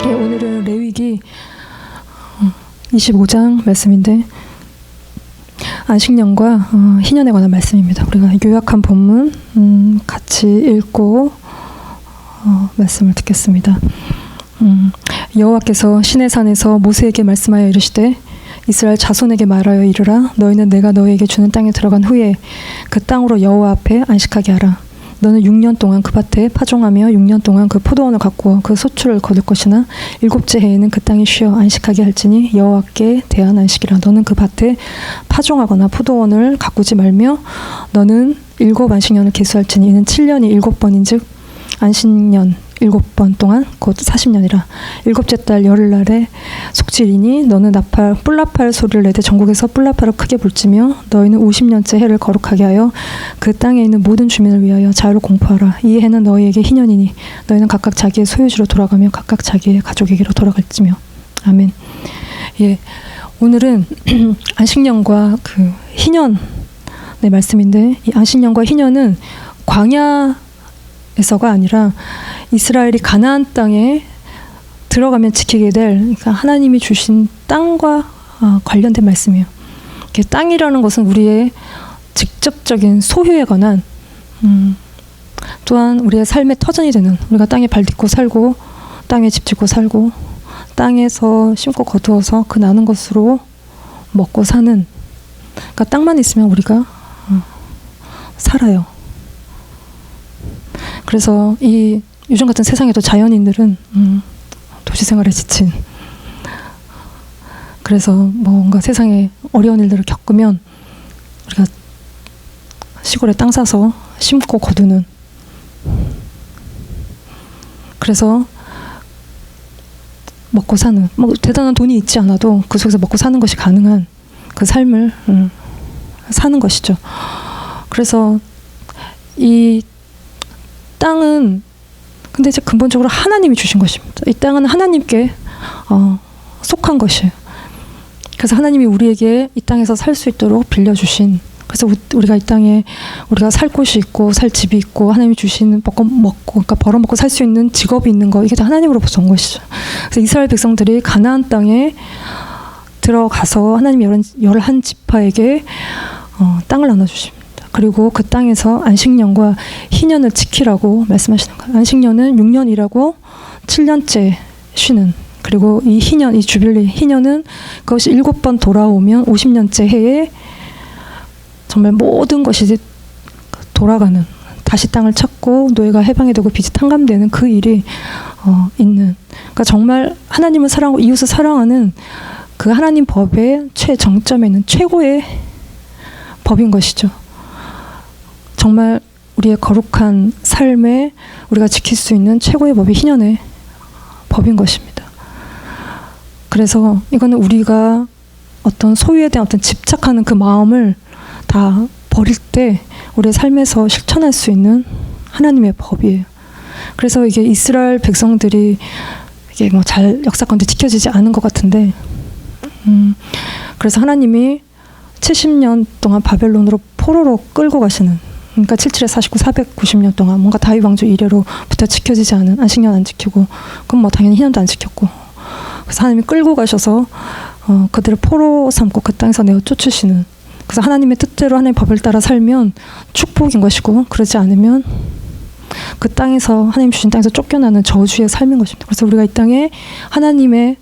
예, 오늘은 레위기 25장 말씀인데 안식년과 희년에 관한 말씀입니다. 우리가 요약한 본문 같이 읽고 말씀을 듣겠습니다. 여호와께서 시내산에서 모세에게 말씀하여 이르시되 이스라엘 자손에게 말하여 이르라. 너희는 내가 너희에게 주는 땅에 들어간 후에 그 땅으로 여호와 앞에 안식하게 하라. 너는 6년 동안 그 밭에 파종하며 6년 동안 그 포도원을 가꾸어 그 소출을 거둘 것이나 7째 해에는 그 땅이 쉬어 안식하게 할지니 여호와께 대한 안식이라. 너는 그 밭에 파종하거나 포도원을 가꾸지 말며 너는 7 안식년을 계수할지니 이는 7년이 7번인즉 안식년 7번 동안 곧 40년이라. 7째 달 열흘날에 속질이니 너는 뿔나팔 소리를 내되 전국에서 뿔나팔을 크게 불지며 너희는 50년째 해를 거룩하게 하여 그 땅에 있는 모든 주민을 위하여 자유를 공포하라. 이 해는 너희에게 희년이니 너희는 각각 자기의 소유지로 돌아가며 각각 자기의 가족에게로 돌아갈지며. 아멘. 예, 오늘은 안식년과 그 희년의 말씀인데 이 안식년과 희년은 광야에서가 아니라 이스라엘이 가나안 땅에 들어가면 지키게 될, 그러니까 하나님이 주신 땅과 관련된 말씀이에요. 땅이라는 것은 우리의 직접적인 소유에 관한 또한 우리의 삶의 터전이 되는, 우리가 땅에 발 딛고 살고 땅에 집 짓고 살고 땅에서 심고 거두어서 그 나는 것으로 먹고 사는, 그러니까 땅만 있으면 우리가 살아요. 그래서 이 요즘 같은 세상에도 자연인들은 도시 생활에 지친, 그래서 뭔가 세상에 어려운 일들을 겪으면 우리가 시골에 땅 사서 심고 거두는, 그래서 먹고 사는, 뭐 대단한 돈이 있지 않아도 그 속에서 먹고 사는 것이 가능한 그 삶을 사는 것이죠. 그래서 이 땅은 근데 이제 근본적으로 하나님이 주신 것입니다. 이 땅은 하나님께 속한 것이에요. 그래서 하나님이 우리에게 이 땅에서 살 수 있도록 빌려주신, 그래서 우리가 이 땅에 우리가 살 곳이 있고 살 집이 있고 하나님이 주신 먹고 그러니까 벌어먹고 살 수 있는 직업이 있는 거, 이게 다 하나님으로부터 온 것이죠. 그래서 이스라엘 백성들이 가나안 땅에 들어가서 하나님이 11지파에게 땅을 나눠주십니다. 그리고 그 땅에서 안식년과 희년을 지키라고 말씀하시는 거예요. 안식년은 6년 일하고 7년째 쉬는, 그리고 이 희년, 이 주빌리 희년은 그것이 7번 돌아오면 50년째 해에 정말 모든 것이 돌아가는, 다시 땅을 찾고 노예가 해방이 되고 빚이 탕감되는 그 일이 있는, 그러니까 정말 하나님을 사랑하고 이웃을 사랑하는 그 하나님 법의 최정점에 있는 최고의 법인 것이죠. 정말 우리의 거룩한 삶에 우리가 지킬 수 있는 최고의 법이 희년의 법인 것입니다. 그래서 이거는 우리가 어떤 소유에 대한 어떤 집착하는 그 마음을 다 버릴 때 우리의 삶에서 실천할 수 있는 하나님의 법이에요. 그래서 이게 이스라엘 백성들이 이게 뭐 잘 역사건데 지켜지지 않은 것 같은데, 그래서 하나님이 70년 동안 바벨론으로 포로로 끌고 가시는, 그러니까 77에 49, 490년 동안 뭔가 다윗 왕조 이래로부터 지켜지지 않은, 안식년 안 지키고, 그럼 뭐 당연히 희년도 안 지켰고, 그래서 하나님이 끌고 가셔서 그들을 포로 삼고 그 땅에서 내어 쫓으시는, 그래서 하나님의 뜻대로 하나님의 법을 따라 살면 축복인 것이고, 그러지 않으면 그 땅에서, 하나님 주신 땅에서 쫓겨나는 저주의 삶인 것입니다. 그래서 우리가 이 땅에 하나님의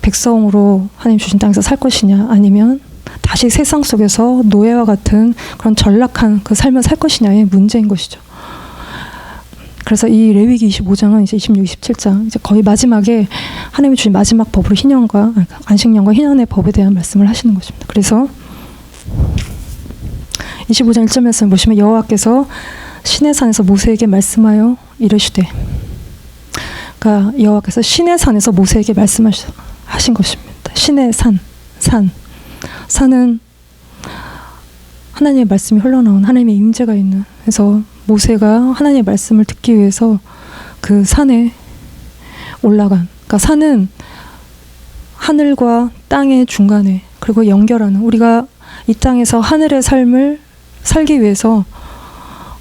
백성으로 하나님 주신 땅에서 살 것이냐, 아니면 다시 세상 속에서 노예와 같은 그런 전락한 그 삶을 살 것이냐의 문제인 것이죠. 그래서 이 레위기 25장은 이제 26, 27장 이제 거의 마지막에 하나님이 주신 마지막 법으로 희년과 안식년과 희년의 법에 대한 말씀을 하시는 것입니다. 그래서 25장 1절 말씀을 보시면 여호와께서 시내산에서 모세에게 말씀하여 이르시되, 그러니까 여호와께서 시내산에서 모세에게 말씀하신 것입니다. 시내산, 산은 하나님의 말씀이 흘러나온 하나님의 임재가 있는, 그래서 모세가 하나님의 말씀을 듣기 위해서 그 산에 올라간, 그러니까 산은 하늘과 땅의 중간에, 그리고 연결하는, 우리가 이 땅에서 하늘의 삶을 살기 위해서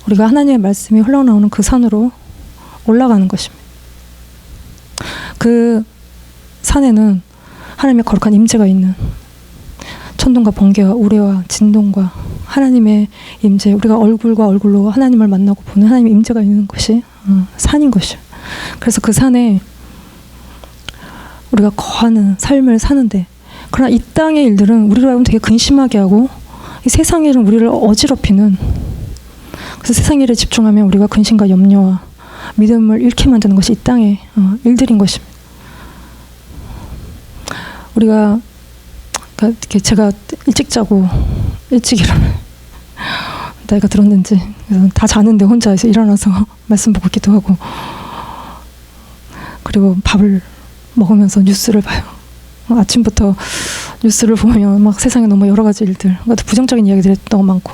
우리가 하나님의 말씀이 흘러나오는 그 산으로 올라가는 것입니다. 그 산에는 하나님의 거룩한 임재가 있는, 천둥과 번개와 우레와 진동과 하나님의 임재, 우리가 얼굴과 얼굴로 하나님을 만나고 보는 하나님의 임재가 있는 것이 산인 것이에요. 그래서 그 산에 우리가 거하는 삶을 사는데, 그러나 이 땅의 일들은 우리로 하여금 되게 근심하게 하고, 이 세상의 일은 우리를 어지럽히는, 그래서 세상 일에 집중하면 우리가 근심과 염려와 믿음을 잃게 만드는 것이 이 땅의 일들인 것입니다. 우리가 이렇게 제가 일찍 자고 일찍 일어나, 나이가 들었는지 그래서 다 자는데 혼자 일어나서 말씀 보고 기도하고, 그리고 밥을 먹으면서 뉴스를 봐요. 아침부터 뉴스를 보면 막 세상에 너무 여러 가지 일들, 그러니까 부정적인 이야기들이 너무 많고,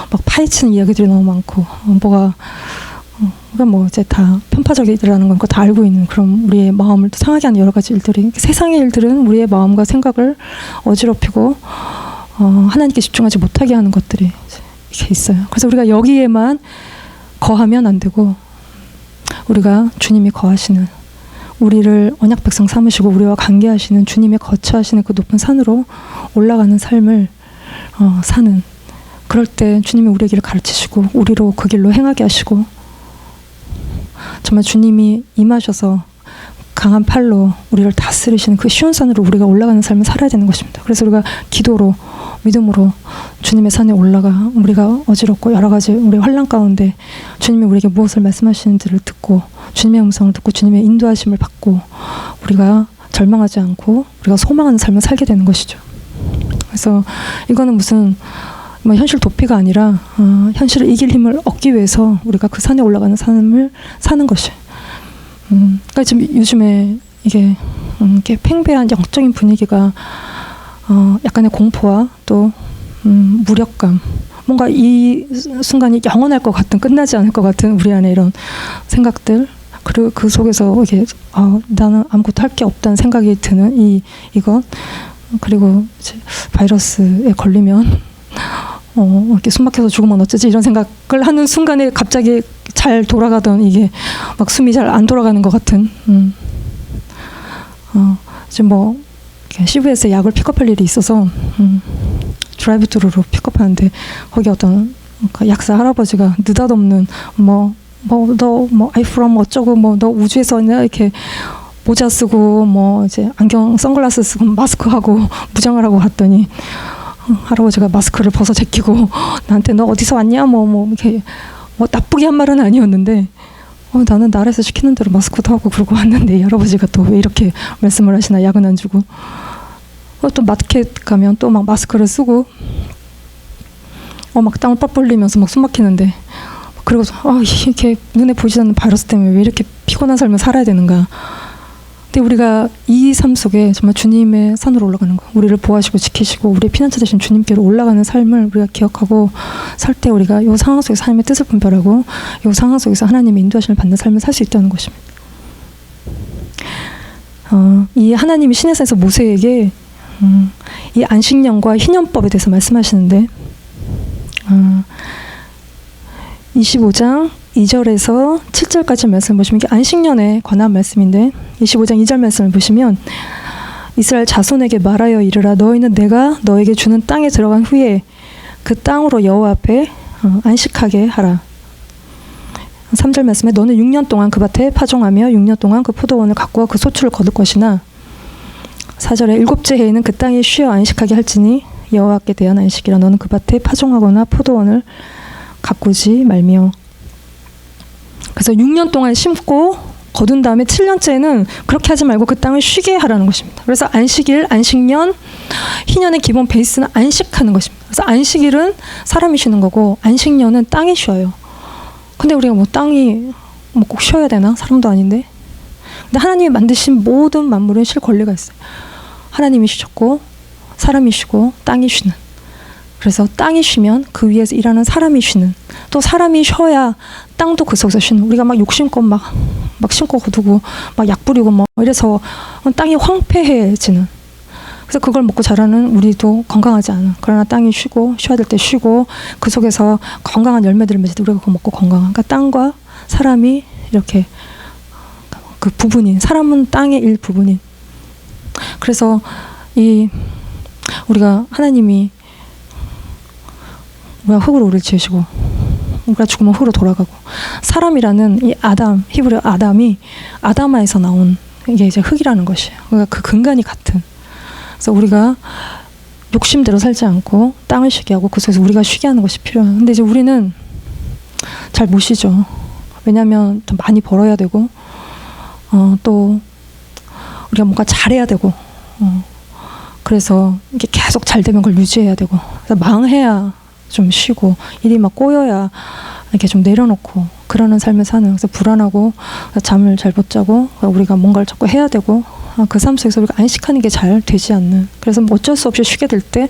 막 파헤치는 이야기들이 너무 많고, 뭐가 그러니까 뭐 이제 다 편파적이라는 건 다 알고 있는 그런 우리의 마음을 또 상하게 하는 여러 가지 일들이, 세상의 일들은 우리의 마음과 생각을 어지럽히고 하나님께 집중하지 못하게 하는 것들이 이렇게 있어요. 그래서 우리가 여기에만 거하면 안 되고, 우리가 주님이 거하시는, 우리를 언약 백성 삼으시고 우리와 관계하시는 주님의 거처하시는 그 높은 산으로 올라가는 삶을 사는, 그럴 때 주님이 우리의 길을 가르치시고 우리로 그 길로 행하게 하시고, 정말 주님이 임하셔서 강한 팔로 우리를 다스리시는 그 쉬운 산으로 우리가 올라가는 삶을 살아야 되는 것입니다. 그래서 우리가 기도로, 믿음으로 주님의 산에 올라가, 우리가 어지럽고 여러 가지 우리 환난 가운데 주님이 우리에게 무엇을 말씀하시는지를 듣고, 주님의 음성을 듣고 주님의 인도하심을 받고, 우리가 절망하지 않고 우리가 소망하는 삶을 살게 되는 것이죠. 그래서 이거는 무슨 현실 도피가 아니라 현실을 이길 힘을 얻기 위해서 우리가 그 산에 올라가는 삶을 사는 것이. 그러니까 지금 요즘에 이게 이렇게 팽배한 영적인 분위기가 약간의 공포와 또 무력감, 뭔가 이 순간이 영원할 것 같은, 끝나지 않을 것 같은 우리 안에 이런 생각들, 그리고 그 속에서 이게 나는 아무것도 할 게 없다는 생각이 드는 이것, 그리고 이제 바이러스에 걸리면 이렇게 숨 막혀서 죽으면 어쩌지, 이런 생각을 하는 순간에 갑자기 잘 돌아가던 이게 막 숨이 잘 안 돌아가는 것 같은, 지금 뭐 CVS에 약을 픽업할 일이 있어서 드라이브트루로 픽업하는데, 거기 어떤 약사 할아버지가 느닷없는 너 아이프롬 어쩌고, 너 우주에서 왔냐, 이렇게 모자 쓰고 이제 안경 선글라스 쓰고 마스크 하고 무장을 하고 갔더니, 할아버지가 마스크를 벗어 제끼고 나한테 너 어디서 왔냐, 이렇게 나쁘게 한 말은 아니었는데, 나는 나라에서 시키는 대로 마스크도 하고 그러고 왔는데, 이 할아버지가 또 왜 이렇게 말씀을 하시나, 약은 안 주고. 또 마켓 가면 또 막 마스크를 쓰고 막 땀을 뻘뻘 흘리면서 막 숨 막히는데, 그리고서 이렇게 눈에 보이지 않는 바이러스 때문에 왜 이렇게 피곤한 삶을 살아야 되는가. 근데 우리가 이 삶 속에 정말 주님의 산으로 올라가는 거, 우리를 보호하시고 지키시고 우리의 피난처 되신 주님께로 올라가는 삶을 우리가 기억하고 살 때, 우리가 이 상황 속에서 하나님의 뜻을 분별하고 이 상황 속에서 하나님의 인도하심을 받는 삶을 살 수 있다는 것입니다. 이 하나님이 시내산에서 모세에게 이 안식년과 희년법에 대해서 말씀하시는데, 25장 2절에서 7절까지 말씀을 보시면, 이게 안식년에 관한 말씀인데, 25장 2절 말씀을 보시면, 이스라엘 자손에게 말하여 이르라, 너희는 내가 너에게 주는 땅에 들어간 후에 그 땅으로 여호와 앞에 안식하게 하라. 3절 말씀에, 너는 6년 동안 그 밭에 파종하며 6년 동안 그 포도원을 가꾸어 그 소출을 거둘 것이나, 4절에 일곱째 해에는 그 땅에 쉬어 안식하게 할지니 여호와께 대한 안식이라, 너는 그 밭에 파종하거나 포도원을 가꾸지 말며. 그래서 6년 동안 심고 거둔 다음에 7년째는 그렇게 하지 말고 그 땅을 쉬게 하라는 것입니다. 그래서 안식일, 안식년, 희년의 기본 베이스는 안식하는 것입니다. 그래서 안식일은 사람이 쉬는 거고, 안식년은 땅이 쉬어요. 근데 우리가 땅이 꼭 쉬어야 되나? 사람도 아닌데. 근데 하나님이 만드신 모든 만물은 쉴 권리가 있어요. 하나님이 쉬셨고, 사람이 쉬고, 땅이 쉬는. 그래서 땅이 쉬면 그 위에서 일하는 사람이 쉬는, 또 사람이 쉬어야 땅도 그 속에서 쉬는. 우리가 막 욕심껏 막 심고 거두고 막 약 뿌리고 이래서 땅이 황폐해지는. 그래서 그걸 먹고 자라는 우리도 건강하지 않아. 그러나 땅이 쉬고, 쉬어야 될 때 쉬고, 그 속에서 건강한 열매들을 맺을 때 우리가 그거 먹고 건강한. 그러니까 땅과 사람이 이렇게 그 부분인, 사람은 땅의 일부분인. 그래서 우리가 하나님이 우리가 흙으로 우리를 지으시고 우리가 죽으면 흙으로 돌아가고, 사람이라는 이 아담, 히브리 아담이 아다마에서 나온 이게 이제 흙이라는 것이에요. 그러니까 그 근간이 같은. 그래서 우리가 욕심대로 살지 않고 땅을 쉬게 하고 그 속에서 우리가 쉬게 하는 것이 필요한. 근데 이제 우리는 잘 못 쉬죠. 왜냐하면 좀 많이 벌어야 되고, 또 우리가 뭔가 잘해야 되고, 그래서 이게 계속 잘 되면 그걸 유지해야 되고, 그래서 망해야 좀 쉬고, 일이 막 꼬여야 이렇게 좀 내려놓고 그러는 삶을 사는. 그래서 불안하고 잠을 잘 못 자고 우리가 뭔가를 자꾸 해야 되고, 그 삶 속에서 우리가 안식하는 게 잘 되지 않는. 그래서 뭐 어쩔 수 없이 쉬게 될 때,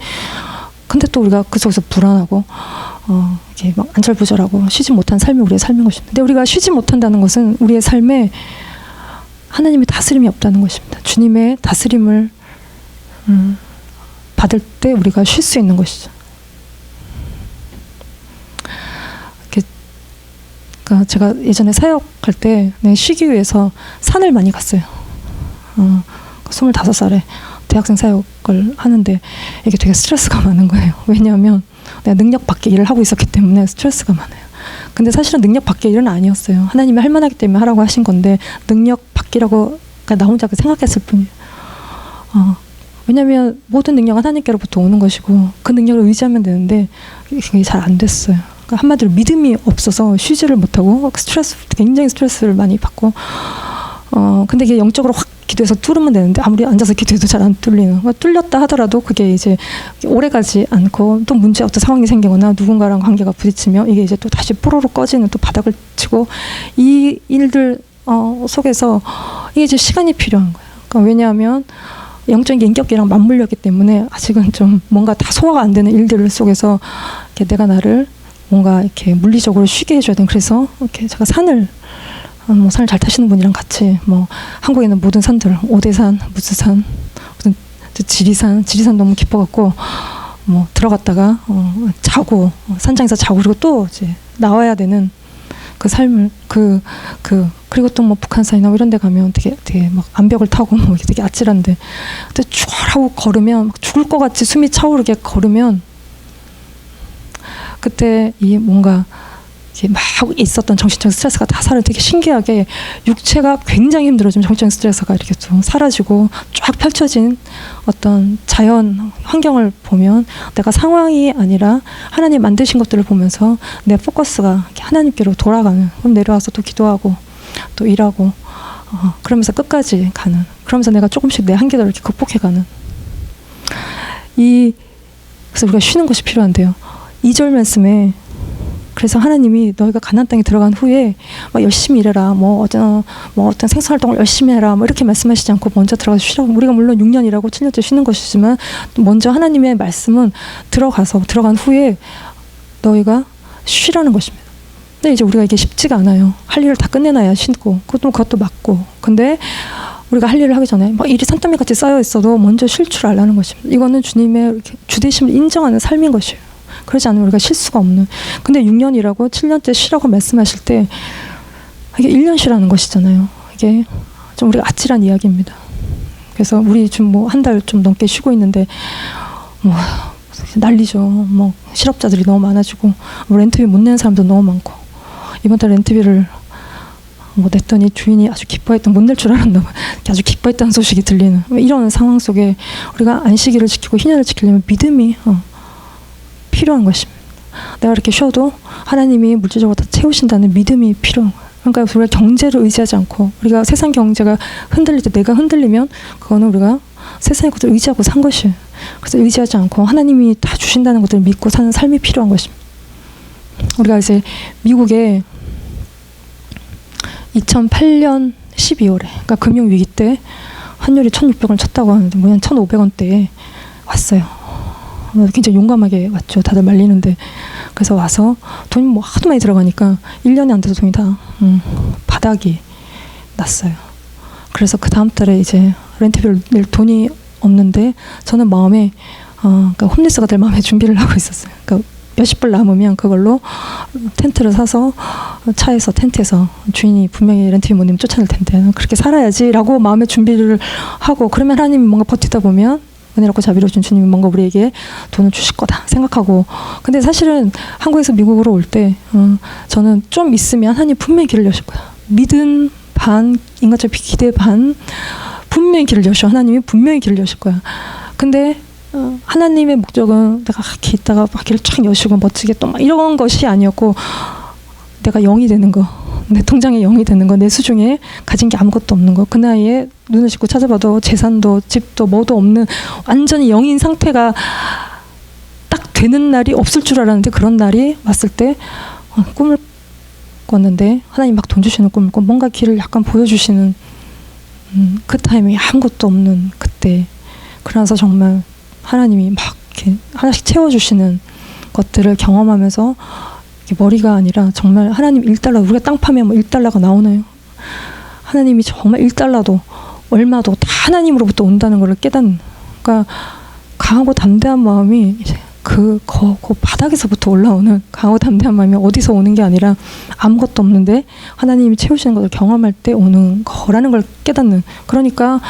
근데 또 우리가 그 속에서 불안하고 이렇게 막 안절부절하고 쉬지 못한 삶이 우리의 삶인 것입니다. 근데 우리가 쉬지 못한다는 것은 우리의 삶에 하나님의 다스림이 없다는 것입니다. 주님의 다스림을 받을 때 우리가 쉴 수 있는 것이죠. 그러니까 제가 예전에 사역할 때 쉬기 위해서 산을 많이 갔어요. 25살에 대학생 사역을 하는데 이게 되게 스트레스가 많은 거예요. 왜냐하면 내가 능력 밖의 일을 하고 있었기 때문에 스트레스가 많아요. 근데 사실은 능력 밖의 일은 아니었어요. 하나님이 할 만하기 때문에 하라고 하신 건데, 능력 밖이라고 나 혼자 생각했을 뿐이에요. 왜냐하면 모든 능력은 하나님께로부터 오는 것이고 그 능력을 의지하면 되는데 그게 잘 안 됐어요. 그러니까 한마디로 믿음이 없어서 쉬지를 못하고 굉장히 스트레스를 많이 받고, 근데 이게 영적으로 확 기도해서 뚫으면 되는데 아무리 앉아서 기도해도 잘 안 뚫리는. 그러니까 뚫렸다 하더라도 그게 이제 오래가지 않고 또 문제 어떤 상황이 생기거나 누군가랑 관계가 부딪히면 이게 이제 또 다시 뽀로로 꺼지는, 또 바닥을 치고, 이 일들 속에서 이게 이제 시간이 필요한 거예요. 그러니까 왜냐하면 영적인 게 인격이랑 맞물렸기 때문에 아직은 좀 뭔가 다 소화가 안 되는 일들 속에서 이렇게 내가 나를 뭔가 이렇게 물리적으로 쉬게 해줘야 돼. 그래서 이렇게 제가 산을 잘 타시는 분이랑 같이 한국에 있는 모든 산들, 오대산, 무스산, 무슨 지리산 너무 깊어갖고 들어갔다가 자고 산장에서 자고, 그리고 또 이제 나와야 되는 그 삶을 그리고 또 북한산이나 이런 데 가면 되게 막 암벽을 타고 되게 아찔한데, 근데 쭉 하고 걸으면 막 죽을 것 같이 숨이 차오르게 걸으면, 그때 이 뭔가 막 있었던 정신적 스트레스가 다 사라져. 되게 신기하게 육체가 굉장히 힘들어지면 정신적 스트레스가 이렇게 좀 사라지고 쫙 펼쳐진 어떤 자연 환경을 보면 내가 상황이 아니라 하나님 만드신 것들을 보면서 내 포커스가 하나님께로 돌아가는. 그럼 내려와서 또 기도하고 또 일하고 그러면서 끝까지 가는. 그러면서 내가 조금씩 내 한계들을 이렇게 극복해가는. 그래서 우리가 쉬는 것이 필요한데요. 2절 말씀에, 그래서 하나님이 너희가 가나안 땅에 들어간 후에 막 열심히 일해라, 어떤 생산 활동을 열심히 해라, 이렇게 말씀하시지 않고 먼저 들어가서 쉬라고. 우리가 물론 6년 일하고 7년째 쉬는 것이지만 먼저 하나님의 말씀은 들어간 후에 너희가 쉬라는 것입니다. 근데 이제 우리가 이게 쉽지가 않아요. 할 일을 다 끝내놔야 쉬고, 그것도 맞고. 근데 우리가 할 일을 하기 전에 막 일이 산더미 같이 쌓여 있어도 먼저 쉴 줄 알라는 것입니다. 이거는 주님의 주되심을 인정하는 삶인 것이에요. 그러지 않으면 우리가 쉴 수가 없는. 근데 6년이라고 7년째 쉬라고 말씀하실 때 이게 1년 쉬라는 것이잖아요. 이게 좀 우리가 아찔한 이야기입니다. 그래서 우리 좀 한 달 좀 넘게 쉬고 있는데 난리죠. 실업자들이 너무 많아지고 렌트비 못 내는 사람도 너무 많고, 이번 달 렌트비를 냈더니 주인이 아주 기뻐했던, 못 낼 줄 알았나 봐. 아주 기뻐했다는 소식이 들리는 이런 상황 속에 우리가 안식일을 지키고 희년을 지키려면 믿음이 필요한 것입니다. 내가 이렇게 쉬어도 하나님이 물질적으로 다 채우신다는 믿음이 필요한 거예요. 그러니까 우리가 경제를 의지하지 않고, 우리가 세상 경제가 흔들릴 때 내가 흔들리면 그거는 우리가 세상의 것을 의지하고 산 것이에요. 그래서 의지하지 않고 하나님이 다 주신다는 것들을 믿고 사는 삶이 필요한 것입니다. 우리가 이제 미국에 2008년 12월에 그러니까 금융위기 때 환율이 1,600원을 쳤다고 하는데 1,500원대에 왔어요. 굉장히 용감하게 왔죠. 다들 말리는데. 그래서 와서 돈이 하도 많이 들어가니까 1년이 안 돼서 돈이 다 바닥이 났어요. 그래서 그 다음 달에 이제 렌트비를 낼 돈이 없는데 저는 마음에 그러니까 홈리스가 될 마음에 준비를 하고 있었어요. 그러니까 몇십 불 남으면 그걸로 텐트를 사서 차에서 텐트에서 주인이 분명히 렌트 이모님 쫓아낼 텐데 그렇게 살아야지라고 마음의 준비를 하고 그러면 하나님이 뭔가 버티다 보면 은혜롭고 자비로우신 주님이 뭔가 우리에게 돈을 주실 거다 생각하고 근데 사실은 한국에서 미국으로 올 때 저는 좀 있으면 하나님 분명히 길을 여실 거야. 믿음 반 인간적 기대 반 분명히 길을 여셔. 하나님이 분명히 길을 여실 거야. 근데 하나님의 목적은 내가 이렇게 있다가 막 길을 쫙 여시고 멋지게 또 막 이런 것이 아니었고 내가 영이 되는 거, 내 통장에 영이 되는 거, 내 수중에 가진 게 아무것도 없는 거. 그 나이에 눈을 씻고 찾아봐도 재산도 집도 뭐도 없는 완전히 영인 상태가 딱 되는 날이 없을 줄 알았는데 그런 날이 왔을 때 꿈을 꿨는데 하나님 막 돈 주시는 꿈을 꿨고 뭔가 길을 약간 보여주시는 그 타이밍에 아무것도 없는 그때 그러면서 정말 하나님이 막 이렇게 하나씩 채워주시는 것들을 경험하면서 머리가 아니라 정말 하나님 1달러 우리가 땅 파면 뭐 1달러가 나오나요? 하나님이 정말 1달러도 얼마도 다 하나님으로부터 온다는 걸 깨닫는 그러니까 강하고 담대한 마음이 이제 그 바닥에서부터 올라오는 강하고 담대한 마음이 어디서 오는 게 아니라 아무것도 없는데 하나님이 채우시는 것을 경험할 때 오는 거라는 걸 깨닫는 그러니까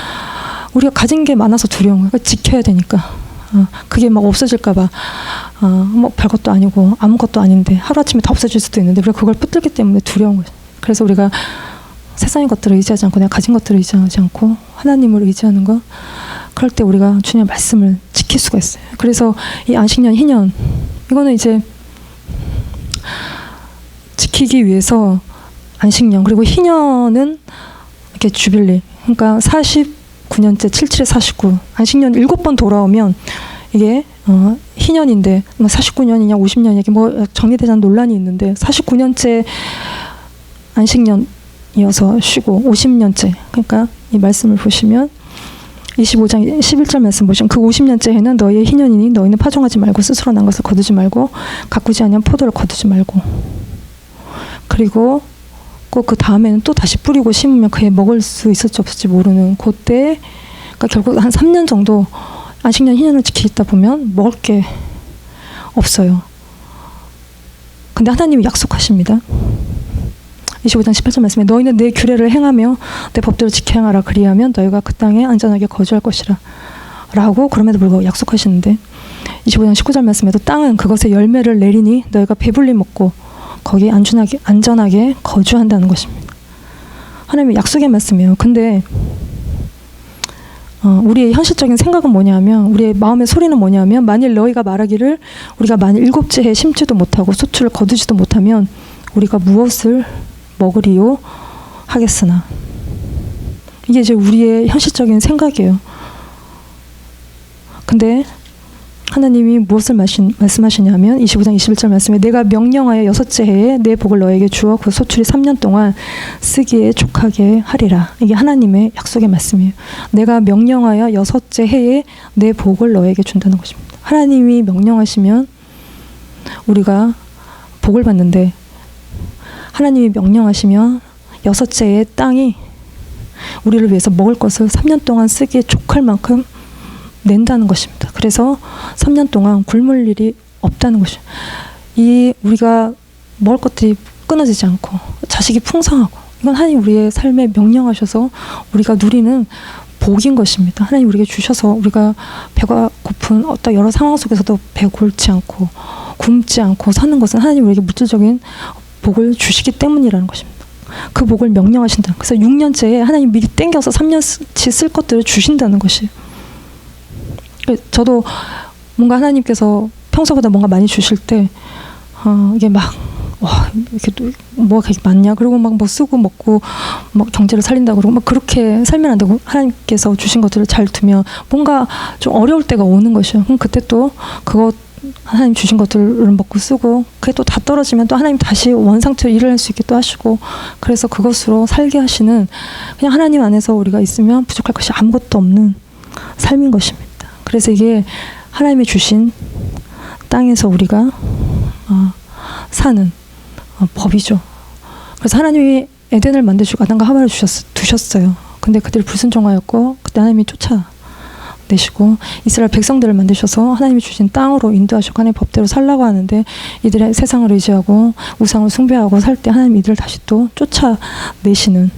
우리가 가진 게 많아서 두려운 거야. 지켜야 되니까 그게 막 없어질까봐 뭐 별것도 아니고 아무것도 아닌데 하루아침에 다 없어질 수도 있는데 우리가 그걸 붙들기 때문에 두려운 거예요. 그래서 우리가 세상의 것들을 의지하지 않고 내가 가진 것들을 의지하지 않고 하나님을 의지하는 거 그럴 때 우리가 주님의 말씀을 지킬 수가 있어요. 그래서 이 안식년, 희년 이거는 이제 지키기 위해서 안식년 그리고 희년은 이렇게 주빌리 그러니까 49년째 77에 49 안식년 7번 돌아오면 이게 희년인데 뭐 49년이냐 50년이냐 이게 뭐 정리되지 않은 논란이 있는데 49년째 안식년이어서 쉬고 50년째 그러니까 이 말씀을 보시면 25장 11절 말씀 보시면 그 50년째 해는 너희의 희년이니 너희는 파종하지 말고 스스로 난 것을 거두지 말고 가꾸지 아니한 포도를 거두지 말고 그리고 꼭 그 다음에는 또 다시 뿌리고 심으면 그에 먹을 수 있을지 없을지 모르는 그때 그러니까 결국 한 3년 정도 안식년 희년을 지키다 보면 먹을 게 없어요. 근데 하나님이 약속하십니다. 25장 18절 말씀에 너희는 내 규례를 행하며 내 법들을 지켜 행하라 그리하면 너희가 그 땅에 안전하게 거주할 것이라 라고 그럼에도 불구하고 약속하시는데 25장 19절 말씀에도 땅은 그것의 열매를 내리니 너희가 배불리 먹고 거기에 안전하게 거주한다는 것입니다. 하나님의 약속의 말씀이에요. 근데 우리의 현실적인 생각은 뭐냐면 우리의 마음의 소리는 뭐냐면 만일 너희가 말하기를 우리가 만일 7째 해 심지도 못하고 소출을 거두지도 못하면 우리가 무엇을 먹으리요 하겠으나 이게 이제 우리의 현실적인 생각이에요. 근데 하나님이 무엇을 말씀하시냐면 25장 21절 말씀에 내가 명령하여 6째 해에 내 복을 너에게 주어 그 소출이 3년 동안 쓰기에 족하게 하리라. 이게 하나님의 약속의 말씀이에요. 내가 명령하여 6째 해에 내 복을 너에게 준다는 것입니다. 하나님이 명령하시면 우리가 복을 받는데 하나님이 명령하시면 6째 해에 땅이 우리를 위해서 먹을 것을 3년 동안 쓰기에 족할 만큼 낸다는 것입니다. 그래서 3년 동안 굶을 일이 없다는 것이에요. 이 우리가 먹을 것들이 끊어지지 않고 자식이 풍성하고 이건 하나님 우리의 삶에 명령하셔서 우리가 누리는 복인 것입니다. 하나님 우리에게 주셔서 우리가 배가 고픈 어떤 여러 상황 속에서도 배 골지 않고 굶지 않고 사는 것은 하나님 우리에게 물질적인 복을 주시기 때문이라는 것입니다. 그 복을 명령하신다. 그래서 6년째에 하나님 미리 땡겨서 3년치 쓸 것들을 주신다는 것이에요. 저도 뭔가 하나님께서 평소보다 뭔가 많이 주실 때 이게 막 와 이렇게 또 뭐가 그렇게 많냐 그리고 막 뭐 쓰고 먹고 막 경제를 살린다 그러고 막 그렇게 살면 안 되고 하나님께서 주신 것들을 잘 두면 뭔가 좀 어려울 때가 오는 것이요. 그럼 그때 또 그거 하나님 주신 것들을 먹고 쓰고 그게 또 다 떨어지면 또 하나님 다시 원상태로 일을 할 수 있게 또 하시고 그래서 그것으로 살게 하시는 그냥 하나님 안에서 우리가 있으면 부족할 것이 아무것도 없는 삶인 것입니다. 그래서 이게 하나님이 주신 땅에서 우리가 사는 법이죠. 그래서 하나님이 에덴을 만드시고 아담과 하와를 두셨어요. 근데 그들이 불순종하였고 그때 하나님이 내시고 이스라엘 백성들을 만드셔서 하나님이 주신 땅으로 인도하시고 하나님의 법대로 살라고 하는데 이들의 세상을 의지하고 우상을 숭배하고 살 때 하나님 이들을 다시 또 쫓아내시는.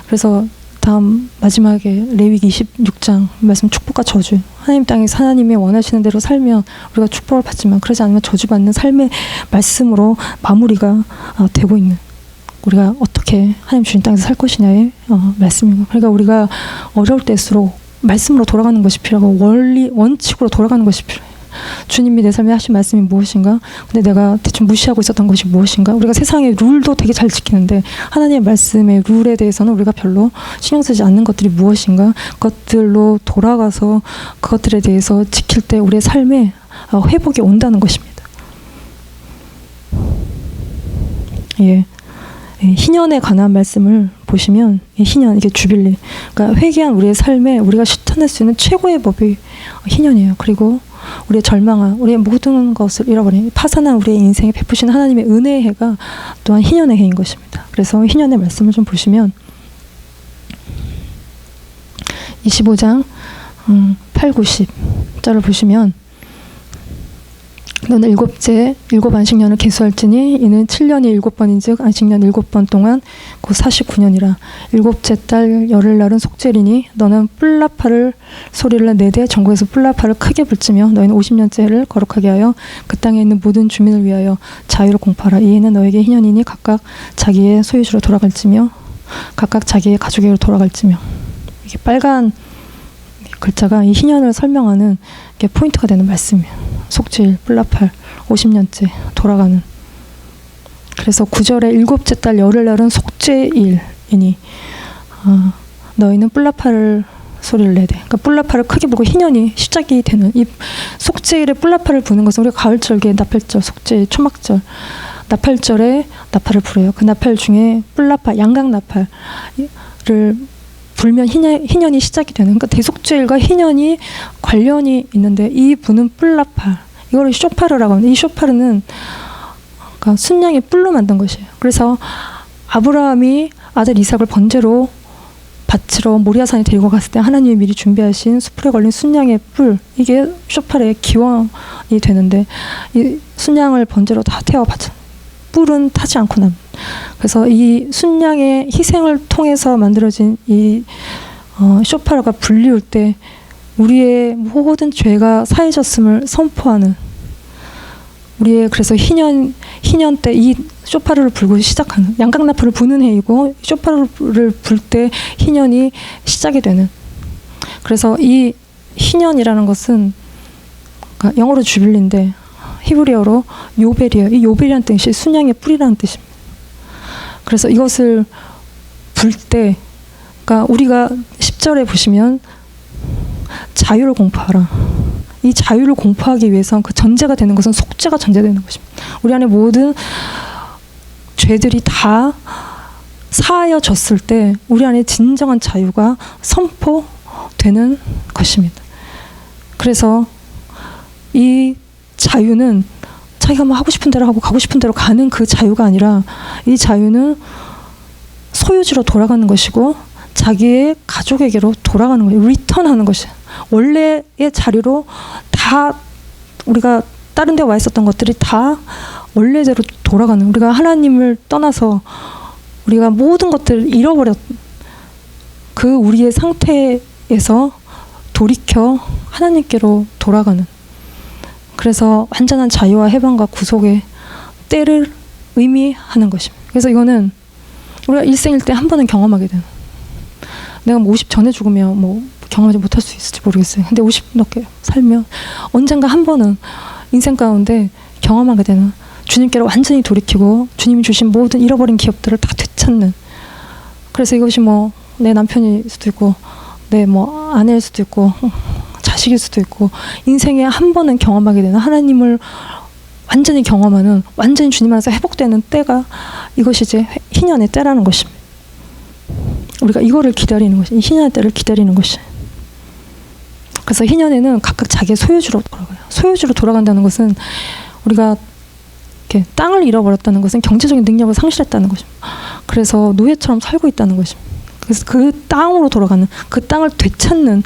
그래서 다음 마지막에 레위기 26장 말씀 축복과 저주. 하나님 땅에서 하나님이 원하시는 대로 살면 우리가 축복을 받지만 그러지 않으면 저주받는 삶의 말씀으로 마무리가 되고 있는, 우리가 어떻게 하나님 주신 땅에서 살 것이냐의 말씀입니다. 그러니까 우리가 어려울 때일수록 말씀으로 돌아가는 것이 필요하고 원칙으로 돌아가는 것이 필요해요. 주님이 내 삶에 하신 말씀이 무엇인가? 근데 내가 대충 무시하고 있었던 것이 무엇인가? 우리가 세상의 룰도 되게 잘 지키는데 하나님의 말씀의 룰에 대해서는 우리가 별로 신경 쓰지 않는 것들이 무엇인가? 그것들로 돌아가서 그것들에 대해서 지킬 때 우리의 삶에 회복이 온다는 것입니다. 예. 희년에 관한 말씀을 보시면 희년, 이게 주빌리, 그러니까 회개한 우리의 삶에 우리가 실천할 수 있는 최고의 법이 희년이에요. 그리고 우리의 절망한, 우리의 모든 것을 잃어버린 파산한 우리의 인생에 베푸신 하나님의 은혜의 해가 또한 희년의 해인 것입니다. 그래서 희년의 말씀을 좀 보시면 25장 8, 90절을 보시면 너는 일곱 안식년을 계수할지니 이는 7년이 7번인즉 안식년 7번 동안 곧 49년이라. 일곱째 달 열흘날은 속죄리니 너는 뿔나팔을 소리를 내되 전국에서 뿔나팔을 크게 불지며 너희는 50년째를 거룩하게 하여 그 땅에 있는 모든 주민을 위하여 자유를 공포하라. 이에는 너에게 희년이니 각각 자기의 소유주로 돌아갈지며 각각 자기의 가족에게로 돌아갈지며. 이게 빨간 글자가 이 희년을 설명하는 게 포인트가 되는 말씀이에요. 속죄일, 뿔나팔, 50년째 돌아가는. 그래서 9절에 일곱째 달 열흘날은 속죄일이니 너희는 뿔나팔을 소리를 내되, 그러니까 뿔나팔을 크게 불고 희년이 시작이 되는 이 속죄일에 뿔나팔을 부는 것은 우리가 가을절기에 나팔절, 속죄일, 초막절, 나팔절에 나팔을 불어요. 그 나팔 중에 뿔나팔, 양각 나팔을 불면 희년이 시작이 되는, 그러니까 대속죄일과 희년이 관련이 있는데 이 부는 뿔나팔, 이거를 쇼파르라고 하는데 이 쇼파르는 그러니까 순양의 뿔로 만든 것이에요. 그래서 아브라함이 아들 이삭을 번제로 바치러 모리아산에 데리고 갔을 때 하나님이 미리 준비하신 수풀에 걸린 순양의 뿔, 이게 쇼파르의 기원이 되는데 이 순양을 번제로 다 태워 바쳐 뿔은 타지 않고 남. 그래서 이 순양의 희생을 통해서 만들어진 이 쇼파르가 불리울 때 우리의 모든 죄가 사해졌음을 선포하는, 우리의 그래서 희년 때 이 쇼파르를 불고 시작하는, 양각나팔을 부는 해이고 쇼파르를 불 때 희년이 시작이 되는. 그래서 이 희년이라는 것은 그러니까 영어로 주빌리인데 히브리어로 요벨이에요. 이 요벨이라는 뜻이 순양의 뿔이라는 뜻입니다. 그래서 이것을 불 때, 그러니까 우리가 10절에 보시면 자유를 공포하라. 이 자유를 공포하기 위해서 그 전제가 되는 것은 속죄가 전제되는 것입니다. 우리 안에 모든 죄들이 다 사하여졌을 때 우리 안에 진정한 자유가 선포되는 것입니다. 그래서 이 자유는 자기가 뭐 하고 싶은 대로 하고 가고 싶은 대로 가는 그 자유가 아니라 이 자유는 소유지로 돌아가는 것이고 자기의 가족에게로 돌아가는 거예요. 리턴하는 것이에요. 원래의 자리로 다 우리가 다른 데 와 있었던 것들이 다 원래대로 돌아가는, 우리가 하나님을 떠나서 우리가 모든 것들을 잃어버렸 그 우리의 상태에서 돌이켜 하나님께로 돌아가는, 그래서 완전한 자유와 해방과 구속의 때를 의미하는 것입니다. 그래서 이거는 우리가 일생일 때 한 번은 경험하게 되는, 내가 뭐 50 전에 죽으면 뭐 경험하지 못할 수 있을지 모르겠어요. 근데 50 넘게 살면 언젠가 한 번은 인생 가운데 경험하게 되는, 주님께로 완전히 돌이키고 주님이 주신 모든 잃어버린 기업들을 다 되찾는. 그래서 이것이 뭐 내 남편일 수도 있고 내 뭐 아내일 수도 있고 자식일 수도 있고 인생에 한 번은 경험하게 되는, 하나님을 완전히 경험하는, 완전히 주님 안에서 회복되는 때가 이것이 이제 희년의 때라는 것입니다. 우리가 이거를 기다리는 것이, 이 희년의 때를 기다리는 것이. 그래서 희년에는 각각 자기의 소유주로 돌아가요. 소유주로 돌아간다는 것은 우리가 이렇게 땅을 잃어버렸다는 것은 경제적인 능력을 상실했다는 것입니다. 그래서 노예처럼 살고 있다는 것입니다. 그래서 그 땅으로 돌아가는, 그 땅을 되찾는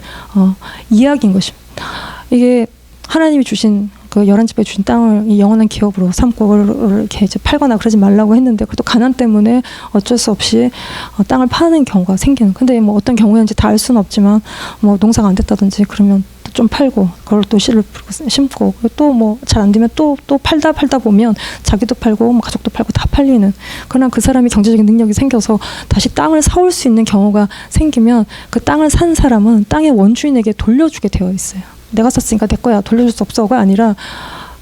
이야기인 것입니다. 이게 하나님이 주신 그 11집에 주신 땅을 이 영원한 기업으로 삼고 이렇게 이제 팔거나 그러지 말라고 했는데, 그래도 가난 때문에 어쩔 수 없이 땅을 파는 경우가 생기는. 근데 뭐 어떤 경우였는지 다 알 수는 없지만, 뭐 농사가 안 됐다든지 그러면 좀 팔고, 그걸 또 씨를 심고, 또 뭐 잘 안 되면 또 팔다 보면 자기도 팔고 뭐 가족도 팔고 다 팔리는. 그러나 그 사람이 경제적인 능력이 생겨서 다시 땅을 사올 수 있는 경우가 생기면, 그 땅을 산 사람은 땅의 원주인에게 돌려주게 되어 있어요. 내가 샀으니까 내 거야, 돌려줄 수 없어가 아니라,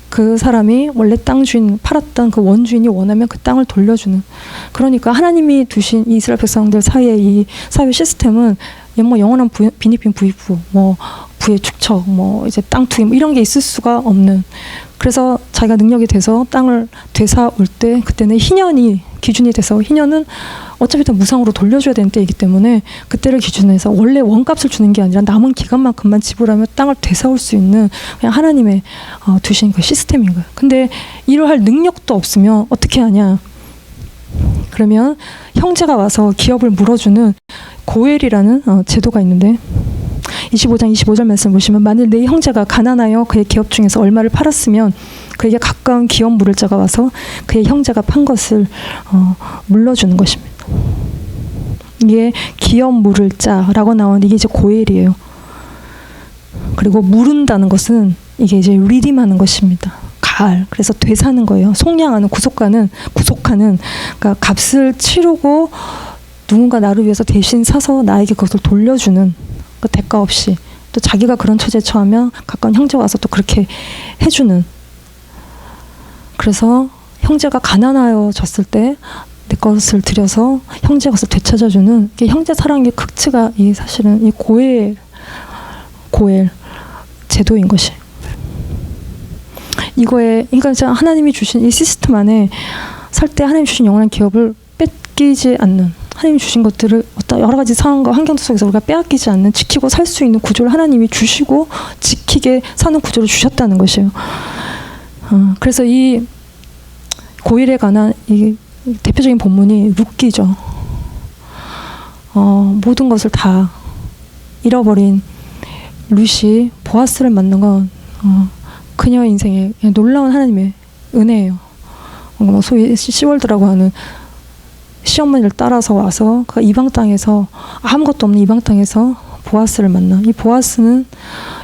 그 사람이 원래 땅 주인, 팔았던 그 원주인이 원하면 그 땅을 돌려주는. 그러니까 하나님이 두신 이스라엘 백성들 사이의 이 사회 시스템은 뭐 영원한 빈입빈 부익부, 뭐 부의 축척, 뭐 이제 땅 투기, 뭐 이런 게 있을 수가 없는. 그래서 자기가 능력이 돼서 땅을 되사올 때, 그때는 희년이 기준이 돼서, 희년은 어차피 다 무상으로 돌려줘야 되는 때이기 때문에 그때를 기준으로 해서 원래 원값을 주는 게 아니라 남은 기간만큼만 지불하면 땅을 되사올 수 있는, 그냥 하나님의 두신 그 시스템인 거예요. 근데 이러할 능력도 없으면 어떻게 하냐? 그러면 형제가 와서 기업을 물어주는 고엘이라는 제도가 있는데, 25장 25절 말씀 보시면, 만일 내 형제가 가난하여 그의 기업 중에서 얼마를 팔았으면 그에게 가까운 기업 물을 자가 와서 그의 형제가 판 것을 물러주는 것입니다. 이게 기업 물을 자라고 나오는, 이게 이제 고엘이에요. 그리고 물은다는 것은 이게 이제 리딤하는 것입니다. 가알. 그래서 되사는 거예요. 속량하는, 구속하는, 그러니까 값을 치르고 누군가 나를 위해서 대신 사서 나에게 그것을 돌려주는, 그 대가 없이. 또 자기가 그런 처지에 처하면 가까운 형제가 와서 또 그렇게 해주는. 그래서 형제가 가난하여졌을 때 내 것을 들여서 형제 것을 되찾아주는, 이게 형제 사랑의 극치가 이 사실은 이 고엘 제도인 것이. 이거에, 그러니까 하나님이 주신 이 시스템 안에 살 때 하나님 주신 영원한 기업을 뺏기지 않는, 하나님이 주신 것들을 어떤 여러 가지 상황과 환경 속에서 우리가 빼앗기지 않는, 지키고 살 수 있는 구조를 하나님이 주시고 지키게 사는 구조를 주셨다는 것이에요. 그래서 이 고일에 관한 이 대표적인 본문이 룻기죠. 모든 것을 다 잃어버린 룻이 보아스를 만난 건 그녀의 인생에 놀라운 하나님의 은혜예요. 뭐 소위 시월드라고 하는 시어머니를 따라서 와서 그 이방 땅에서, 아무것도 없는 이방 땅에서 보아스를 만나. 이 보아스는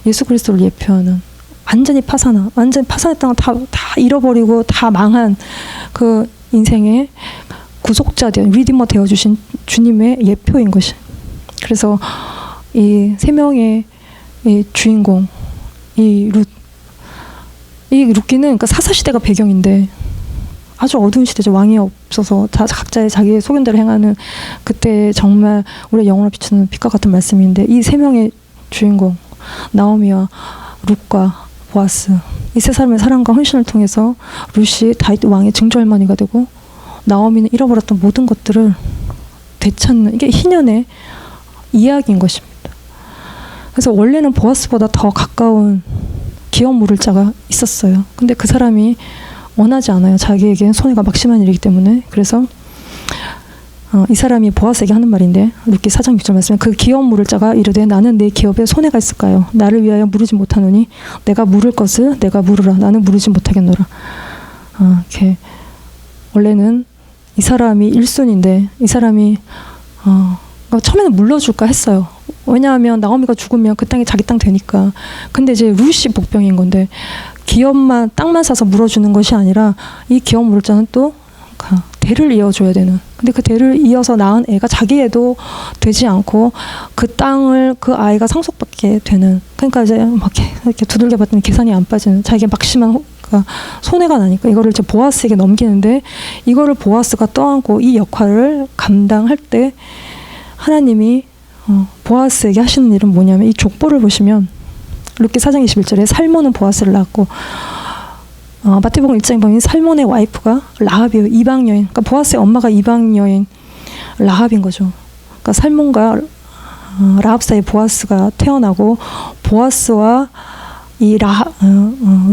예수 그리스도를 예표하는, 완전히 파산했던 거 다 잃어버리고 다 망한 그 인생의 구속자, 리디머 되어주신 주님의 예표인 것이. 그래서 이 세 명의 이 주인공, 이 룻기는 그러니까 사사시대가 배경인데, 아주 어두운 시대죠. 왕이 없어서 다 각자의 자기의 소견대로 행하는, 그때 정말 우리의 영혼을 비추는 빛과 같은 말씀인데, 이 세 명의 주인공, 나오미와 룻과 보아스, 이 세 사람의 사랑과 헌신을 통해서 룻이 다윗 왕의 증조할머니가 되고, 나오미는 잃어버렸던 모든 것들을 되찾는, 이게 희년의 이야기인 것입니다. 그래서 원래는 보아스보다 더 가까운 기업 물을 자가 있었어요. 근데 그 사람이 원하지 않아요. 자기에게 손해가 막심한 일이기 때문에. 그래서 이 사람이 보아스에게 하는 말인데, 룻기 4장 6절 말씀에, 그 기업 물을 자가 이르되 나는 내 기업에 손해가 있을까요? 나를 위하여 물으지 못하노니 내가 물을 것을 내가 물으라. 나는 물으지 못하겠노라. 이렇게 원래는 이 사람이 1순인데, 이 사람이 처음에는 물러줄까 했어요. 왜냐하면 나오미가 죽으면 그 땅이 자기 땅 되니까. 근데 이제 룻이 복병인 건데, 기업만, 땅만 사서 물어주는 것이 아니라 이 기업 물을 자는 또 대를 이어줘야 되는. 근데 그 대를 이어서 낳은 애가 자기 애도 되지 않고 그 땅을, 그 아이가 상속받게 되는. 그러니까 이제 막 이렇게 두들겨 봤더니 계산이 안 빠지는, 자기가 막심한 손해가 나니까 이거를 이제 보아스에게 넘기는데, 이거를 보아스가 떠안고 이 역할을 감당할 때 하나님이 보아스에게 하시는 일은 뭐냐면, 이 족보를 보시면 룻기 4장 21절에 살몬은 보아스를 낳았고, 마태복음 1장에 보면 살몬의 와이프가 라합이에요. 이방 여인. 그러니까 보아스의 엄마가 이방 여인 라합인 거죠. 그러니까 살몬과 라합 사이에 보아스가 태어나고, 보아스와 이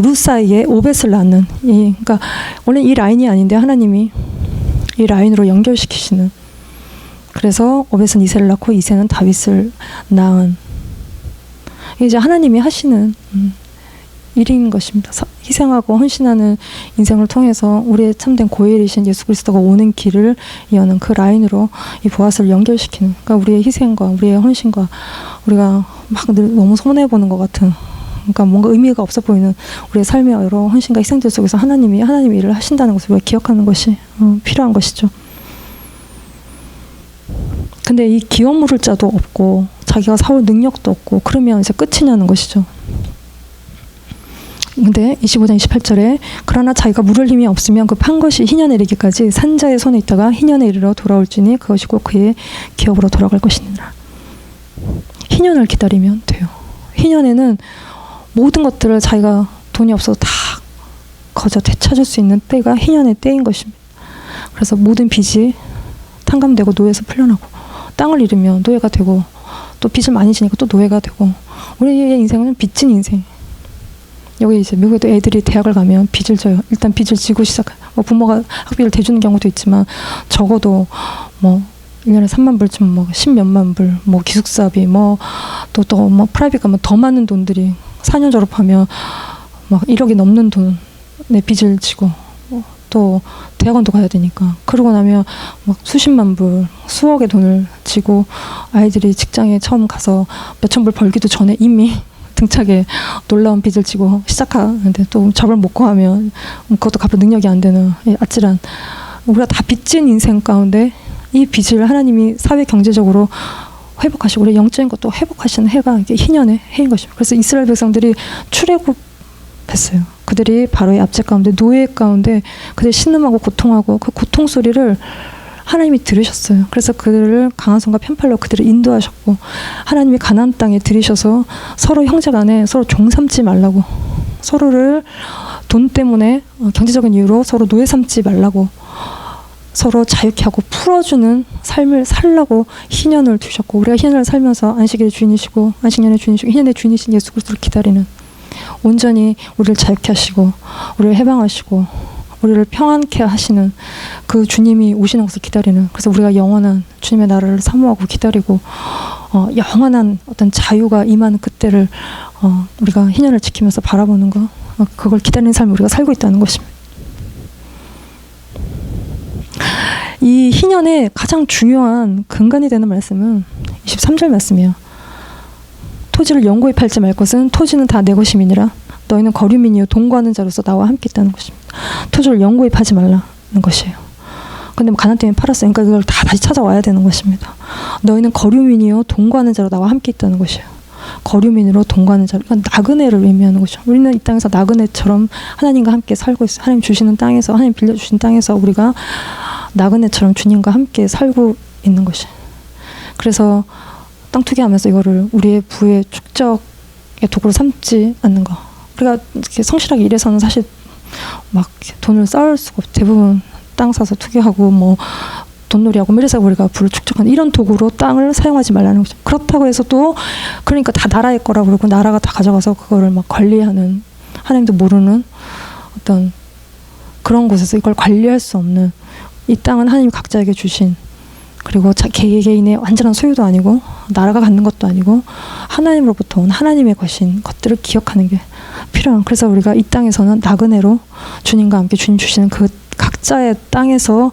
룻 사이에 오벳을 낳는, 그러니까 원래 이 라인이 아닌데 하나님이 이 라인으로 연결시키시는, 그래서 오벳은 이새를 낳고 이새는 다윗을 낳은. 이제 하나님이 하시는 일인 것입니다. 희생하고 헌신하는 인생을 통해서 우리의 참된 고엘이신 예수 그리스도가 오는 길을 여는 그 라인으로 이 보아스를 연결시키는, 그러니까 우리의 희생과 우리의 헌신과 우리가 막 늘 너무 손해보는 것 같은, 그러니까 뭔가 의미가 없어 보이는 우리의 삶의 여러 헌신과 희생들 속에서 하나님이 일을 하신다는 것을 우리가 기억하는 것이 필요한 것이죠. 근데 이 기업 물을 자도 없고 자기가 사올 능력도 없고 그러면 이제 끝이냐는 것이죠. 근데 25장 28절에 그러나 자기가 물을 힘이 없으면 그 판 것이 희년에 이르기까지 산자의 손에 있다가 희년에 이르러 돌아올지니 그것이 곧 그의 기업으로 돌아갈 것이니라. 희년을 기다리면 돼요. 희년에는 모든 것들을 자기가 돈이 없어도 다 거저 되찾을 수 있는 때가 희년의 때인 것입니다. 그래서 모든 빚이 탕감되고 노예에서 풀려나고, 땅을 잃으면 노예가 되고, 또 빚을 많이 지니까 또 노예가 되고, 우리의 인생은 빚진 인생. 여기 이제 미국에도 애들이 대학을 가면 빚을 져요. 일단 빚을 지고 시작해요. 뭐 부모가 학비를 대주는 경우도 있지만 적어도 뭐 1년에 3만 불쯤 뭐 10몇만 불, 뭐 기숙사비, 뭐 또 뭐 프라이빗 가면 더 많은 돈들이 4년 졸업하면 막 1억이 넘는 돈의 빚을 지고, 또 대학원도 가야 되니까, 그러고 나면 막 수십만 불, 수억의 돈을 지고 아이들이 직장에 처음 가서 몇천 불 벌기도 전에 이미 등짝에 놀라운 빚을 지고 시작하는데, 또 잡을 먹고 하면 그것도 갚을 능력이 안 되는 아찔한, 우리가 다 빚진 인생 가운데 이 빚을 하나님이 사회 경제적으로 회복하시고 우리 영적인 것도 회복하시는 해가 이게 희년의 해인 것입니다. 그래서 이스라엘 백성들이 출애굽했어요. 그들이 바로의 압제 가운데, 노예 가운데 그들이 신음하고 고통하고 그 고통 소리를 하나님이 들으셨어요. 그래서 그들을 강한 손과 편팔로 그들을 인도하셨고, 하나님이 가나안 땅에 들이셔서 서로 형제간에 서로 종 삼지 말라고, 서로를 돈 때문에 경제적인 이유로 서로 노예 삼지 말라고, 서로 자유케 하고 풀어주는 삶을 살라고 희년을 두셨고, 우리가 희년을 살면서 안식일의 주인이시고 안식년의 주인이시고 희년의 주인이신 예수 그리스도를 기다리는, 온전히 우리를 자유케 하시고 우리를 해방하시고 우리를 평안케 하시는 그 주님이 오시는 것을 기다리는, 그래서 우리가 영원한 주님의 나라를 사모하고 기다리고 영원한 어떤 자유가 임하는 그때를 우리가 희년을 지키면서 바라보는 것, 그걸 기다리는 삶을 우리가 살고 있다는 것입니다. 이 희년의 가장 중요한 근간이 되는 말씀은 23절 말씀이에요. 토지를 영구히 팔지 말 것은 토지는 다 내 것임이니라. 너희는 거류민이요 동거하는 자로서 나와 함께 있다는 것입니다. 토지를 영구히 파지 말라는 것이에요. 근데 뭐 가난 때문에 팔았어요. 그러니까 그걸 다 다시 찾아와야 되는 것입니다. 너희는 거류민이요 동거하는 자로 나와 함께 있다는 것이에요. 거류민으로 동거하는 자로, 그러니까 나그네를 의미하는 거죠. 우리는 이 땅에서 나그네처럼 하나님과 함께 살고 있어요. 하나님 주시는 땅에서, 하나님 빌려주신 땅에서 우리가 나그네처럼 주님과 함께 살고 있는 것이. 그래서 땅 투기하면서 이거를 우리의 부의 축적의 도구로 삼지 않는 거. 우리가 이렇게 성실하게 일해서는 사실 막 돈을 쌓을 수가 없고, 대부분 땅 사서 투기하고 뭐 돈놀이하고 이래서 우리가 부를 축적하는 이런 도구로 땅을 사용하지 말라는 거죠. 그렇다고 해서 또 그러니까 다 나라의 거라고 그러고 나라가 다 가져가서 그거를 막 관리하는, 하나님도 모르는 어떤 그런 곳에서 이걸 관리할 수 없는, 이 땅은 하나님 각자에게 주신, 그리고 개개인의 완전한 소유도 아니고 나라가 갖는 것도 아니고 하나님으로부터 온 하나님의 것인 것들을 기억하는 게 필요한. 그래서 우리가 이 땅에서는 나그네로 주님과 함께 주님 주시는 그 각자의 땅에서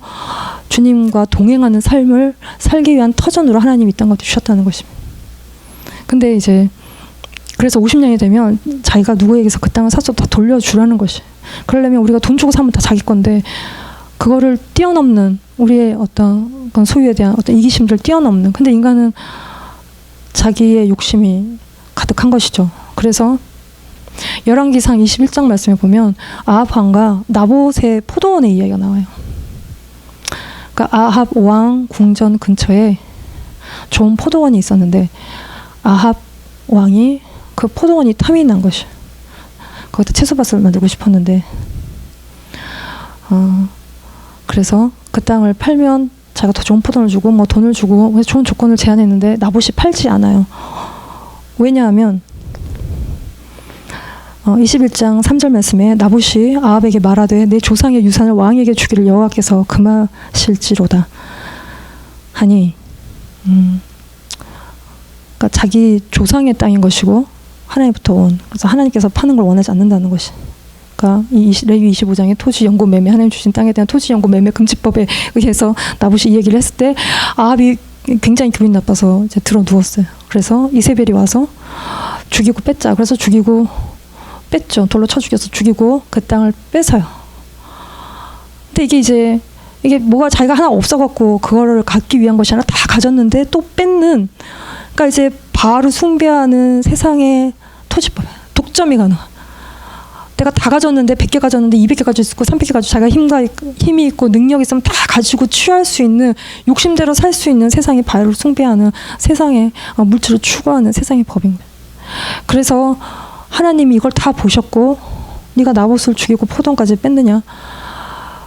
주님과 동행하는 삶을 살기 위한 터전으로 하나님이 이 땅 것도 주셨다는 것입니다. 근데 이제 그래서 50년이 되면 자기가 누구에게서 그 땅을 사서 다 돌려주라는 것이. 그러려면 우리가 돈 주고 사면 다 자기 건데 그거를 뛰어넘는 우리의 어떤 소유에 대한 어떤 이기심들을 뛰어넘는, 근데 인간은 자기의 욕심이 가득한 것이죠. 그래서 열왕기상 21장 말씀에 보면 아합 왕과 나봇의 포도원의 이야기가 나와요. 그러니까 아합 왕 궁전 근처에 좋은 포도원이 있었는데 아합 왕이 그 포도원이 탐이 난 것이, 거기다 채소밭을 만들고 싶었는데 그래서 그 땅을 팔면 자기가 더 좋은 포도를 주고 뭐 돈을 주고 좋은 조건을 제안했는데 나봇이 팔지 않아요. 왜냐하면 21장 3절 말씀에 나봇이 아합에게 말하되 내 조상의 유산을 왕에게 주기를 여호와께서 금하실지로다 하니 그러니까 자기 조상의 땅인 것이고 하나님부터 온. 그래서 하나님께서 파는 걸 원하지 않는다는 것이. 그러니까 이 레위 25장의 토지 연고 매매, 하나님 주신 땅에 대한 토지 연고 매매 금지법에 의해서 나봇이 이 얘기를 했을 때 아합이 굉장히 기분이 나빠서 이제 들어 누웠어요. 그래서 이세벨이 와서 죽이고 뺐자. 그래서 죽이고 뺐죠. 돌로 쳐 죽여서 죽이고 그 땅을 뺏어요. 근데 이게 뭐가 자기가 하나 없어갖고 그거를 갖기 위한 것이 아니라 다 가졌는데 또 뺏는. 그러니까 이제 바알을 숭배하는 세상의 토지법, 독점이 가능한. 내가 다 가졌는데 100개 가졌는데 200개 가지고 있고 300개 가지고 자기가 힘이 있고 능력이 있으면 다 가지고 취할 수 있는 욕심대로 살 수 있는 세상이 바알을 숭배하는 세상의 물질을 추구하는 세상의 법인 거예요. 그래서 하나님이 이걸 다 보셨고 네가 나봇을 죽이고 포도원까지 뺐느냐.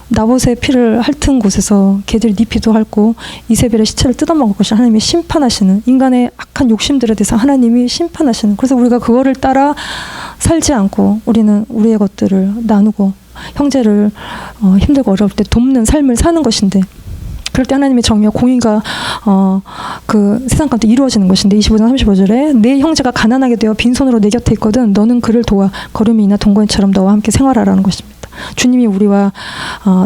나봇의 피를 핥은 곳에서 개들이 네 피도 핥고 이세벨의 시체를 뜯어먹을 것이 하나님이 심판하시는 인간의 악한 욕심들에 대해서 하나님이 심판하시는. 그래서 우리가 그거를 따라 살지 않고 우리는 우리의 것들을 나누고 형제를 힘들고 어려울 때 돕는 삶을 사는 것인데 그럴 때 하나님의 정의와 공의가 그 세상 가운데 이루어지는 것인데 25장 35절에 내 형제가 가난하게 되어 빈손으로 내 곁에 있거든 너는 그를 도와 거류민이나 동거인처럼 너와 함께 생활하라는 것입니다. 주님이 우리와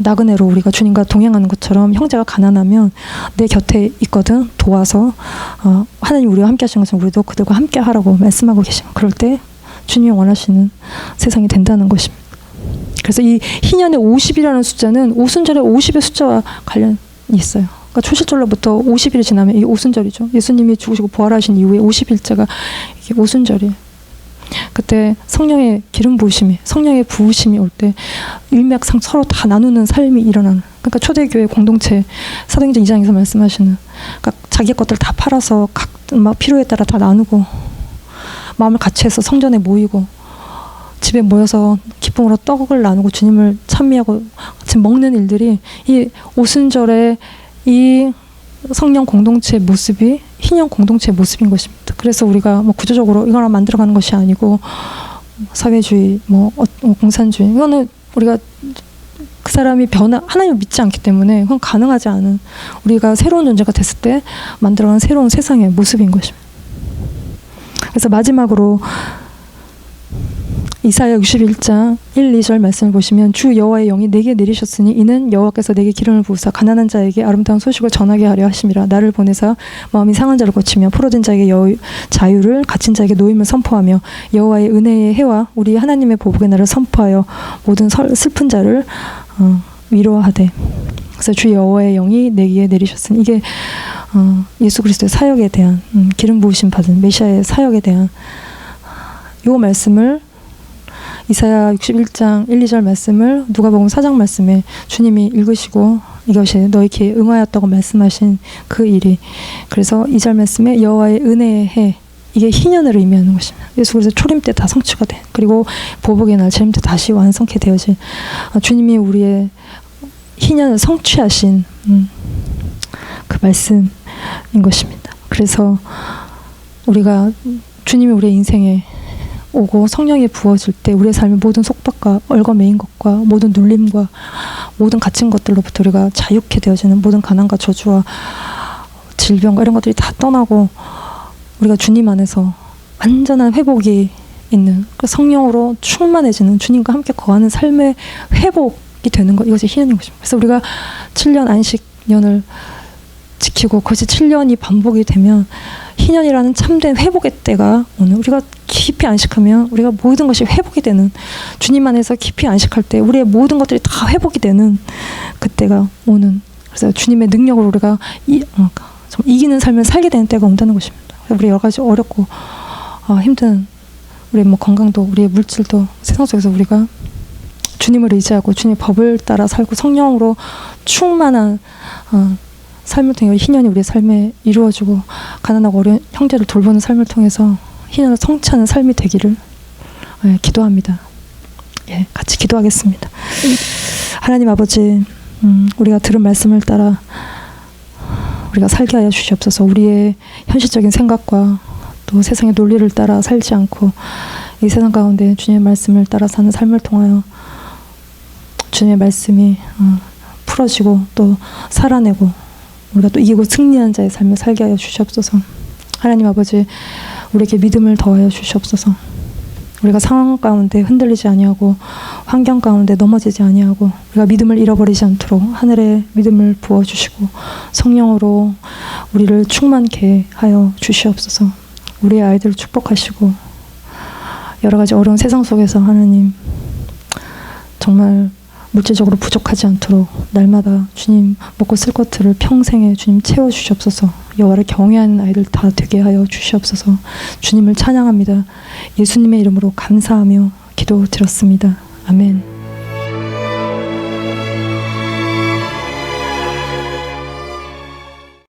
나그네로 우리가 주님과 동행하는 것처럼 형제가 가난하면 내 곁에 있거든 도와서 하나님 우리와 함께 하시는 것처럼 우리도 그들과 함께 하라고 말씀하고 계시면 그럴 때 주님이 원하시는 세상이 된다는 것입니다. 그래서 이 희년의 50이라는 숫자는 오순절의 50의 숫자와 관련이 있어요. 그러니까 초실절로부터 50일이 지나면 이 오순절이죠. 예수님이 죽으시고 부활하신 이후에 50일째가 이게 오순절이에요. 그때 성령의 기름 부으심이, 성령의 부으심이 올 때 일맥상 서로 다 나누는 삶이 일어나는. 그러니까 초대교회 공동체 사도행전 2장에서 말씀하시는. 그러니까 자기 것들 다 팔아서 각 막 필요에 따라 다 나누고 마음을 같이 해서 성전에 모이고 집에 모여서 기쁨으로 떡을 나누고 주님을 찬미하고 같이 먹는 일들이 이 오순절에 이 성령 공동체의 모습이 희년 공동체의 모습인 것입니다. 그래서 우리가 뭐 구조적으로 이거나 만들어가는 것이 아니고 사회주의, 공산주의 이거는 우리가 그 사람이 하나님을 믿지 않기 때문에 그건 가능하지 않은 우리가 새로운 존재가 됐을 때 만들어가는 새로운 세상의 모습인 것입니다. 그래서 마지막으로 이사야 61장 1, 2절 말씀을 보시면 주 여호와의 영이 내게 내리셨으니 이는 여호와께서 내게 기름을 부으사 가난한 자에게 아름다운 소식을 전하게 하려 하심이라. 나를 보내사 마음이 상한 자를 고치며 포로된 자에게 자유를 갇힌 자에게 노임을 선포하며 여호와의 은혜의 해와 우리 하나님의 보복의 날을 선포하여 모든 슬픈 자를 위로하되. 그래서 주 여호와의 영이 내게 내리셨으니 이게 예수 그리스도의 사역에 대한 기름 부으심 받은 메시아의 사역에 대한 요 말씀을 이사야 61장 1, 2절 말씀을 누가복음 4장 말씀에 주님이 읽으시고 이것이 너희 귀에 응하였다고 말씀하신 그 일이 그래서 2절 말씀에 여호와의 은혜의 해 이게 희년을 의미하는 것입니다. 예수 그리스도 초림 때 다 성취가 돼. 그리고 보복의 날 재림 때 다시 완성케 되어질 주님이 우리의 희년을 성취하신 그 말씀인 것입니다. 그래서 우리가 주님이 우리의 인생에 오고 성령이 부어질 때 우리의 삶의 모든 속박과 얽어매인 것과 모든 눌림과 모든 갇힌 것들로부터 우리가 자유케 되어지는 모든 가난과 저주와 질병과 이런 것들이 다 떠나고 우리가 주님 안에서 완전한 회복이 있는 그 성령으로 충만해지는 주님과 함께 거하는 삶의 회복이 되는 것 이것이 희년인 것입니다. 그래서 우리가 7년 안식년을 지키고 그것이 7년이 반복이 되면 희년이라는 참된 회복의 때가 오늘 우리가 깊이 안식하면 우리가 모든 것이 회복이 되는 주님 안에서 깊이 안식할 때 우리의 모든 것들이 다 회복이 되는 그때가 오는 그래서 주님의 능력으로 우리가 이기는 삶을 살게 되는 때가 온다는 것입니다. 우리 여러 가지 어렵고 힘든 우리의 건강도 우리의 물질도 세상 속에서 우리가 주님을 의지하고 주님의 법을 따라 살고 성령으로 충만한 삶을 통해 희년이 우리의 삶에 이루어지고 가난하고 어려운 형제를 돌보는 삶을 통해서 희년을 성취하는 삶이 되기를 기도합니다. 같이 기도하겠습니다. 하나님 아버지 우리가 들은 말씀을 따라 우리가 살게 하여 주시옵소서. 우리의 현실적인 생각과 또 세상의 논리를 따라 살지 않고 이 세상 가운데 주님의 말씀을 따라 사는 삶을 통하여 주님의 말씀이 풀어지고 또 살아내고 우리가 또 이기고 승리한 자의 삶을 살게 하여 주시옵소서. 하나님 아버지, 우리에게 믿음을 더하여 주시옵소서. 우리가 상황 가운데 흔들리지 아니하고 환경 가운데 넘어지지 아니하고 우리가 믿음을 잃어버리지 않도록 하늘의 믿음을 부어주시고 성령으로 우리를 충만케 하여 주시옵소서. 우리의 아이들을 축복하시고 여러 가지 어려운 세상 속에서 하나님 정말 물질적으로 부족하지 않도록 날마다 주님 먹고 쓸 것들을 평생에 주님 채워주시옵소서. 여호와를 경외하는 아이들 다 되게 하여 주시옵소서. 주님을 찬양합니다. 예수님의 이름으로 감사하며 기도드렸습니다. 아멘.